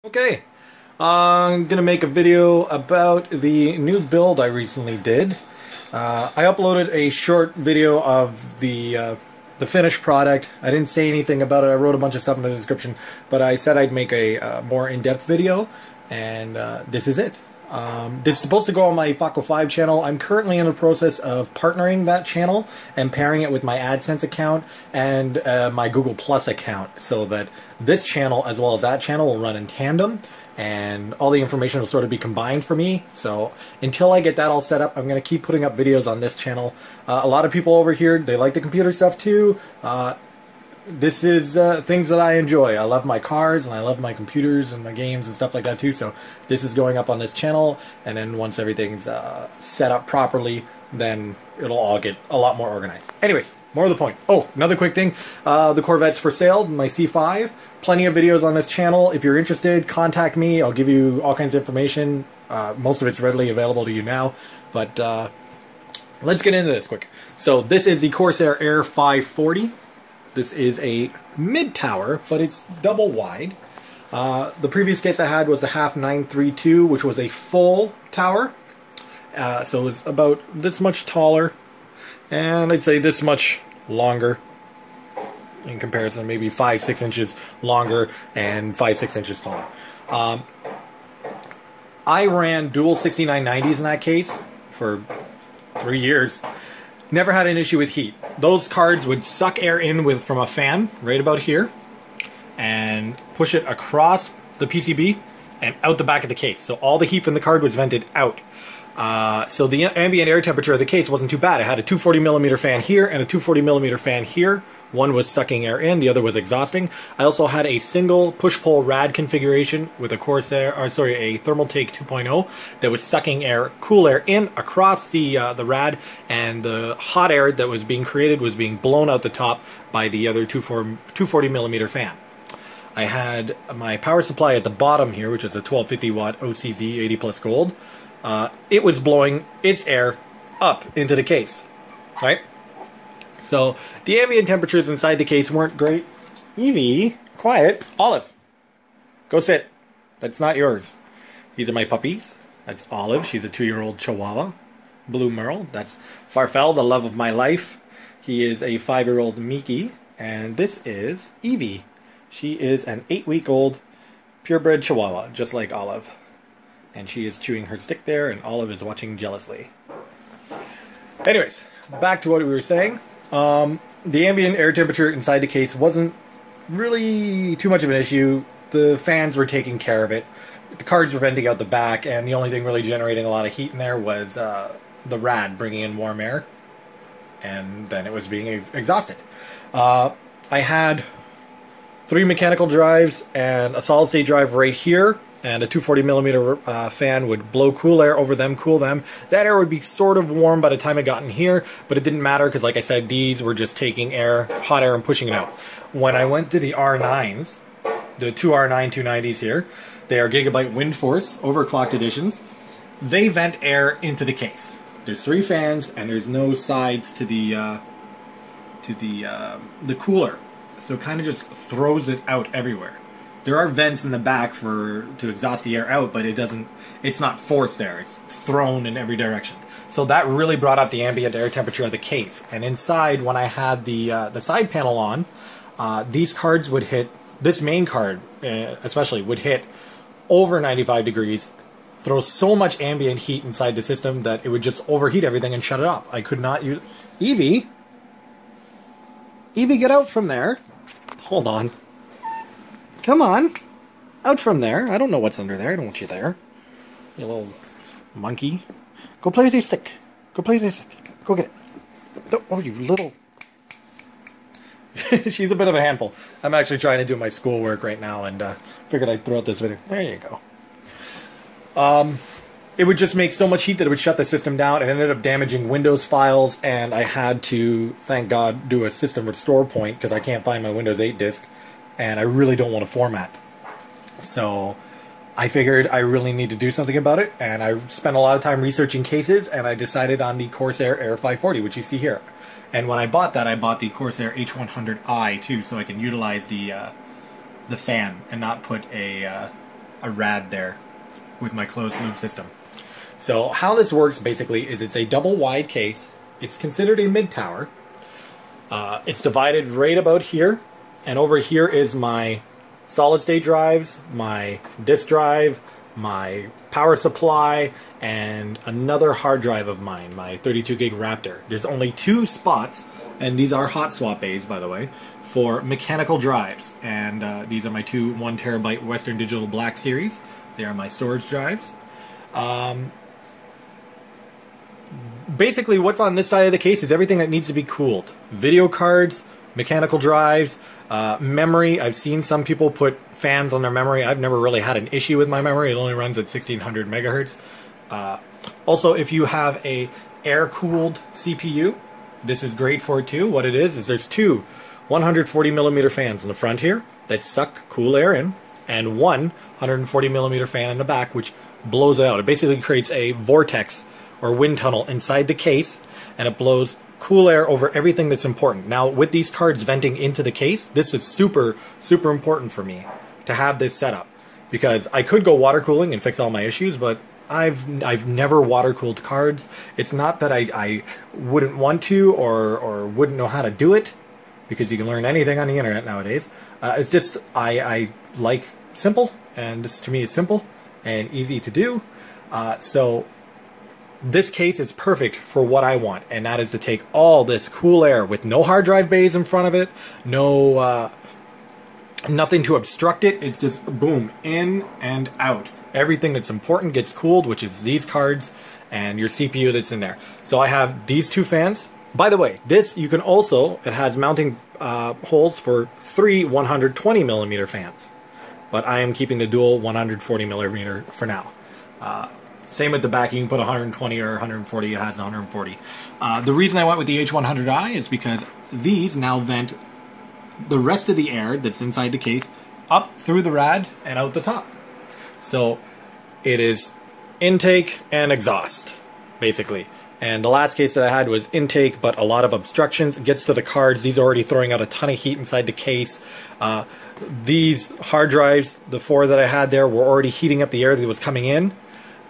Okay, I'm gonna make a video about the new build I recently did. I uploaded a short video of the finished product. I didn't say anything about it. I wrote a bunch of stuff in the description, but I said I'd make a more in-depth video, and this is it. This is supposed to go on my efaco 5 channel. I'm currently in the process of partnering that channel and pairing it with my AdSense account and my Google Plus account, so that this channel as well as that channel will run in tandem, and all the information will sort of be combined for me. So until I get that all set up, I'm going to keep putting up videos on this channel. A lot of people over here, they like the computer stuff too. This is things that I enjoy. I love my cars, and I love my computers and my games and stuff like that too. So this is going up on this channel, and then once everything's set up properly, then it'll all get a lot more organized. Anyways, more to the point. Oh, another quick thing. The Corvette's for sale, my C5. Plenty of videos on this channel. If you're interested, contact me. I'll give you all kinds of information. Most of it's readily available to you now. But let's get into this quick. So this is the Corsair Air 540. This is a mid-tower, but it's double wide. The previous case I had was the half 932, which was a full tower. So it's about this much taller, and I'd say this much longer in comparison, maybe 5-6 inches longer and 5-6 inches taller. I ran dual 6990s in that case for 3 years. Never had an issue with heat. Those cards would suck air in from a fan right about here and push it across the PCB and out the back of the case. So all the heat from the card was vented out. So the ambient air temperature of the case wasn't too bad. It had a 240mm fan here and a 240mm fan here. One was sucking air in, the other was exhausting. I also had a single push-pull rad configuration with a Corsair, or sorry, a Thermaltake 2.0 that was sucking air, cool air in across the rad, and the hot air that was being created was being blown out the top by the other 240mm fan. I had my power supply at the bottom here, which is a 1250 watt OCZ 80 plus gold. It was blowing its air up into the case, right? So the ambient temperatures inside the case weren't great. Evie, quiet. Olive, go sit. That's not yours. These are my puppies. That's Olive. She's a 2-year-old Chihuahua. Blue Merle. That's Farfel, the love of my life. He is a 5-year-old Mickey. And this is Evie. She is an 8-week-old purebred Chihuahua, just like Olive. And she is chewing her stick there, and Olive is watching jealously. Anyways, back to what we were saying. The ambient air temperature inside the case wasn't really too much of an issue. The fans were taking care of it. The cards were venting out the back, and the only thing really generating a lot of heat in there was the rad bringing in warm air, and then it was being exhausted. I had 3 mechanical drives and a solid-state drive right here, and a 240mm fan would blow cool air over them, cool them. That air would be sort of warm by the time it got in here, but it didn't matter because, like I said, these were just taking air, hot air, and pushing it out. When I went to the R9s, the 2 R9 290s here, they are gigabyte wind force, overclocked editions. They vent air into the case. There's 3 fans, and there's no sides to the cooler, so it kind of just throws it out everywhere. There are vents in the back to exhaust the air out, but it's not forced air. It's thrown in every direction. So that really brought up the ambient air temperature of the case. And inside, when I had the side panel on, these cards would hit, this main card especially, would hit over 95 degrees, throw so much ambient heat inside the system that it would just overheat everything and shut it off. I could not use... Evie, get out from there. Hold on. Come on, out from there. I don't know what's under there. I don't want you there. You little monkey. Go play with your stick. Go play with your stick. Go get it. Oh, you little... She's a bit of a handful. I'm actually trying to do my schoolwork right now, and figured I'd throw out this video. There you go. It would just make so much heat that it would shut the system down. It ended up damaging Windows files, and I had to, thank God, do a system restore point because I can't find my Windows 8 disk. And I really don't want to format. So I figured I really need to do something about it, and I spent a lot of time researching cases, and I decided on the Corsair Air 540, which you see here. And when I bought that, I bought the Corsair H100i too, so I can utilize the fan and not put a a rad there with my closed loop system. So how this works basically is it's a double wide case. It's considered a mid-tower. It's divided right about here, and over here is my solid-state drives, my disk drive, my power supply, and another hard drive of mine, my 32 gig Raptor. There's only 2 spots, and these are hot swap bays, by the way, for mechanical drives. And these are my 2 1 terabyte Western Digital Black Series. They are my storage drives. Basically, what's on this side of the case is everything that needs to be cooled. Video cards, mechanical drives, memory. I've seen some people put fans on their memory. I've never really had an issue with my memory. It only runs at 1600 megahertz. Also, if you have a air-cooled CPU, this is great for it too. What it is there's 2 140 millimeter fans in the front here that suck cool air in, and 1 140 millimeter fan in the back which blows it out. It basically creates a vortex or wind tunnel inside the case, and it blows cool air over everything that's important. Now, with these cards venting into the case, this is super, super important for me to have this set up, because I could go water cooling and fix all my issues, but I've never water cooled cards. It's not that I wouldn't want to or wouldn't know how to do it, because you can learn anything on the internet nowadays. It's just I like simple, and this to me is simple and easy to do. So this case is perfect for what I want, and that is to take all this cool air with no hard drive bays in front of it, no nothing to obstruct it. It's just boom, in and out. Everything that's important gets cooled, which is these cards and your CPU that's in there. So I have these 2 fans. By the way, this you can also, it has mounting holes for 3 120 millimeter fans, but I am keeping the dual 140 millimeter for now. Same with the back, you can put 120 or 140, it has 140. The reason I went with the H100i is because these now vent the rest of the air that's inside the case up through the rad and out the top. So it is intake and exhaust, basically. And the last case that I had was intake, but a lot of obstructions. It gets to the cards. These are already throwing out a ton of heat inside the case. These hard drives, the 4 that I had there, were already heating up the air that was coming in.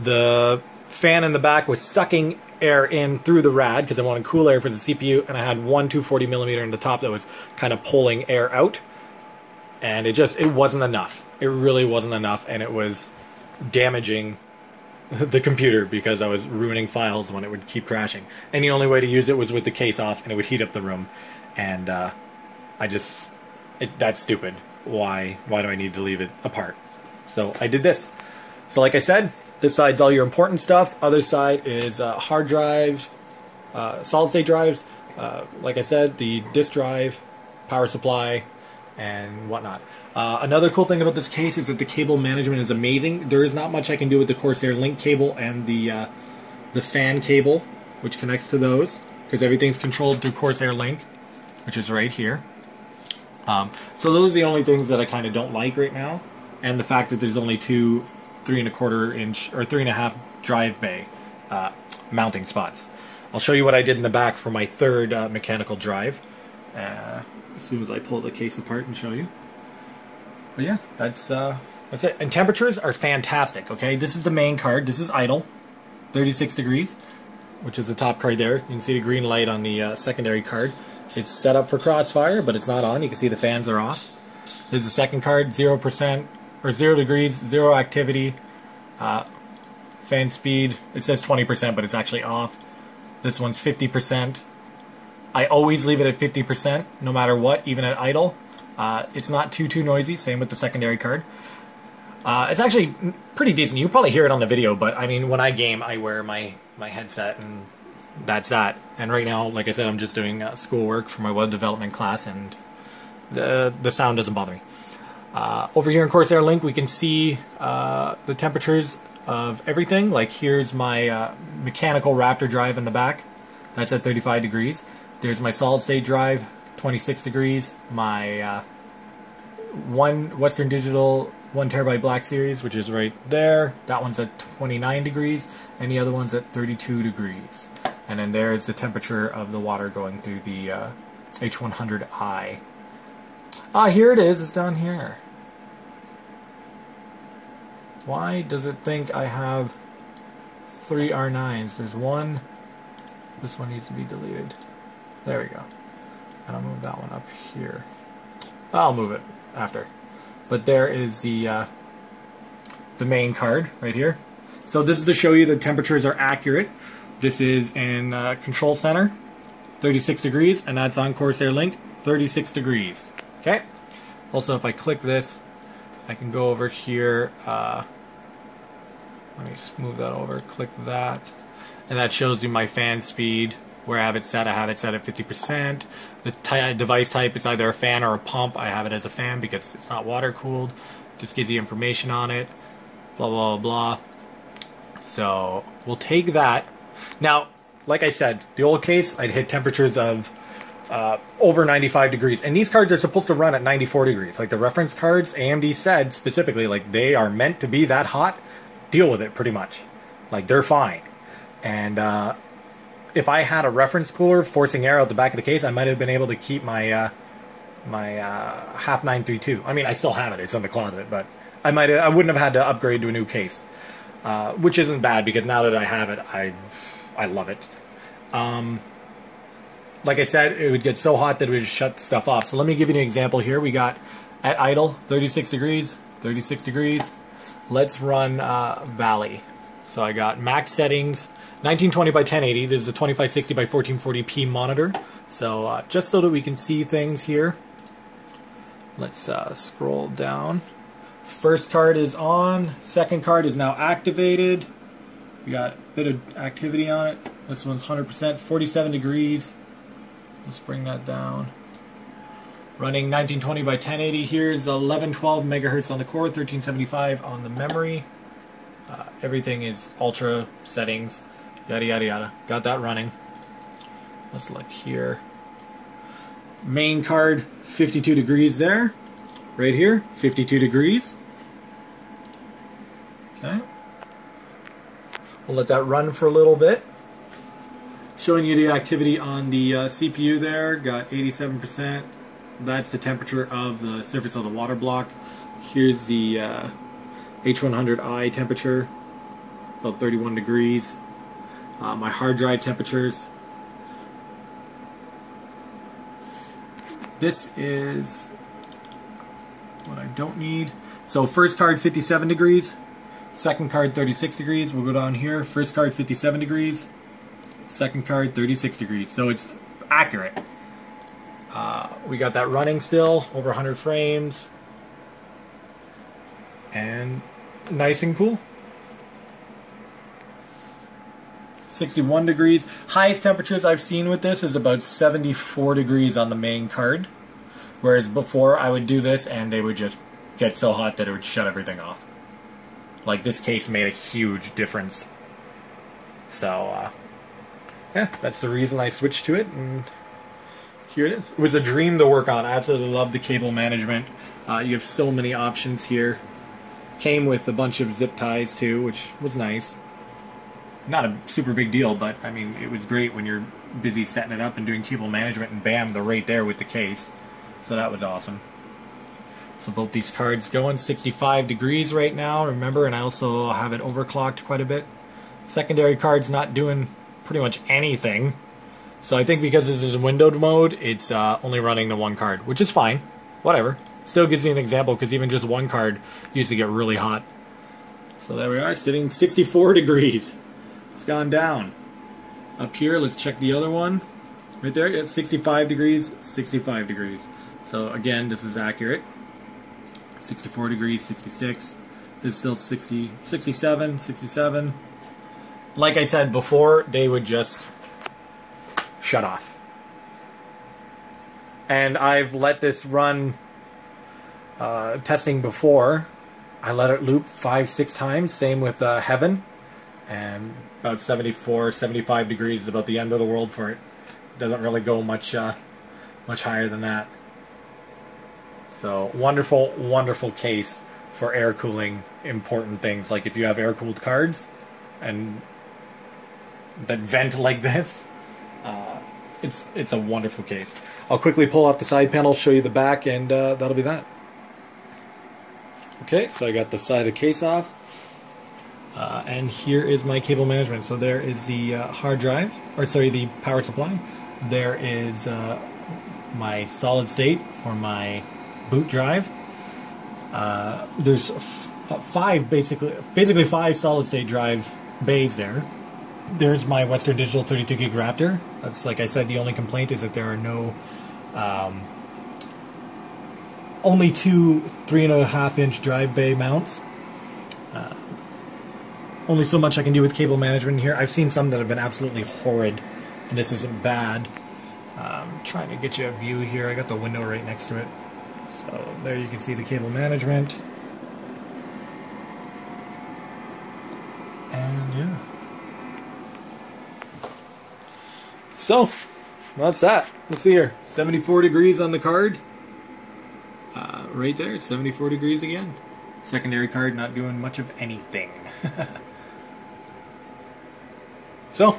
The fan in the back was sucking air in through the rad because I wanted cool air for the CPU, and I had 1 240 millimeter in the top that was kind of pulling air out, and it wasn't enough. It really wasn't enough, and it was damaging the computer because I was ruining files when it would keep crashing. And the only way to use it was with the case off, and it would heat up the room. And that's stupid. Why do I need to leave it apart? So I did this. So like I said, this side's all your important stuff. Other side is hard drives, solid state drives. Like I said, the disk drive, power supply, and whatnot. Another cool thing about this case is that the cable management is amazing. There is not much I can do with the Corsair link cable and the fan cable, which connects to those, because everything's controlled through Corsair link, which is right here. So those are the only things that I kind of don't like right now, and the fact that there's only 2 3¼ inch or 3.5 drive bay mounting spots. I'll show you what I did in the back for my 3rd mechanical drive as soon as I pull the case apart and show you. But yeah, that's it. And temperatures are fantastic. Okay, this is the main card. This is idle, 36 degrees, which is the top card there. You can see the green light on the secondary card. It's set up for crossfire, but it's not on. You can see the fans are off. There's the second card, 0% or 0 degrees, 0 activity. Fan speed, it says 20%, but it's actually off. This one's 50%. I always leave it at 50%, no matter what, even at idle. It's not too noisy, same with the secondary card. It's actually pretty decent. You can probably hear it on the video, but I mean, when I game, I wear my headset, and that's that. And right now, like I said, I'm just doing schoolwork for my web development class, and the sound doesn't bother me. Over here in Corsair Link, we can see the temperatures of everything. Like here's my mechanical Raptor drive in the back. That's at 35 degrees. There's my solid state drive, 26 degrees. My one Western Digital 1 terabyte Black Series, which is right there. That one's at 29 degrees, and the other one's at 32 degrees. And then there's the temperature of the water going through the H100i. Here it is. It's down here. Why does it think I have 3 R9s? There's one. This one needs to be deleted. There we go. And I'll move that one up here. I'll move it after. But there is the main card right here. So this is to show you the temperatures are accurate. This is in Control Center, 36 degrees, and that's on Corsair Link, 36 degrees. Okay. Also, if I click this, I can go over here. Let me just move that over. Click that, and that shows you my fan speed. Where I have it set at 50%. The device type is either a fan or a pump. I have it as a fan because it's not water cooled. Just gives you information on it. Blah, blah, blah. So we'll take that. Now, like I said, the old case, I'd hit temperatures of over 95 degrees. And these cards are supposed to run at 94 degrees. Like the reference cards, AMD said specifically, like they are meant to be that hot. Deal with it pretty much. Like they're fine. And if I had a reference cooler forcing air out the back of the case, I might have been able to keep my my half 932. I mean, I still have it; it's in the closet, but I wouldn't have had to upgrade to a new case, which isn't bad because now that I have it, I love it. Like I said, it would get so hot that it would shut stuff off. So let me give you an example here. We got at idle 36 degrees, 36 degrees. Let's run Valley. So I got max settings. 1920 by 1080. This is a 2560 by 1440p monitor. So just so that we can see things here, let's scroll down. First card is on. Second card is now activated. We got a bit of activity on it. This one's 100%, 47 degrees. Let's bring that down. Running 1920 by 1080. Here's 1112 megahertz on the core, 1375 on the memory. Everything is ultra settings. Yada yada yada. Got that running. Let's look here. Main card, 52 degrees there. Right here, 52 degrees. Okay. We'll let that run for a little bit. Showing you the activity on the CPU there. Got 87%. That's the temperature of the surface of the water block. Here's the H100i temperature. About 31 degrees. My hard drive temperatures. This is what I don't need. So first card 57 degrees. Second card 36 degrees. We'll go down here. First card 57 degrees. Second card 36 degrees. So it's accurate. We got that running still. Over 100 frames. And nice and cool. 61 degrees. Highest temperatures I've seen with this is about 74 degrees on the main card. Whereas before I would do this and they would just get so hot that it would shut everything off. Like this case made a huge difference. So, yeah, that's the reason I switched to it. And here it is. It was a dream to work on. I absolutely love the cable management. You have so many options here. Came with a bunch of zip ties too, which was nice. Not a super big deal, but I mean, it was great when you're busy setting it up and doing cable management, and bam, they're right there with the case. So that was awesome. So both these cards going 65 degrees right now, remember, and I also have it overclocked quite a bit. Secondary card's not doing pretty much anything. So I think because this is in windowed mode, it's only running the one card, which is fine. Whatever. Still gives you an example, because even just one card used to get really hot. So there we are, sitting 64 degrees. It's gone down. Up here, let's check the other one. Right there, it's 65 degrees, 65 degrees. So again, this is accurate. 64 degrees, 66. This is still 60, 67, 67. Like I said before, they would just shut off. And I've let this run testing before. I let it loop 5-6 times. Same with Heaven. And about 74, 75 degrees is about the end of the world for it. It doesn't really go much much higher than that. So wonderful, wonderful case for air cooling important things. Like if you have air-cooled cards and that vent like this, it's a wonderful case. I'll quickly pull off the side panel, show you the back, and that'll be that. Okay, so I got the side of the case off. And here is my cable management. So there is the hard drive, or sorry, the power supply. There is my solid state for my boot drive. There's five basically five solid state drive bays there. There's my Western Digital 32 gig Raptor. That's, like I said, the only complaint is that there are no only two 3.5-inch drive bay mounts. Only so much I can do with cable management here. I've seen some that have been absolutely horrid, and this isn't bad. Trying to get you a view here. I got the window right next to it. So there you can see the cable management. And yeah. So, that's that. Let's see here. 74 degrees on the card. Right there, 74 degrees again. Secondary card not doing much of anything. So,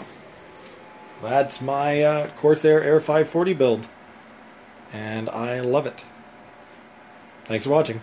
that's my Corsair Air 540 build. And I love it. Thanks for watching.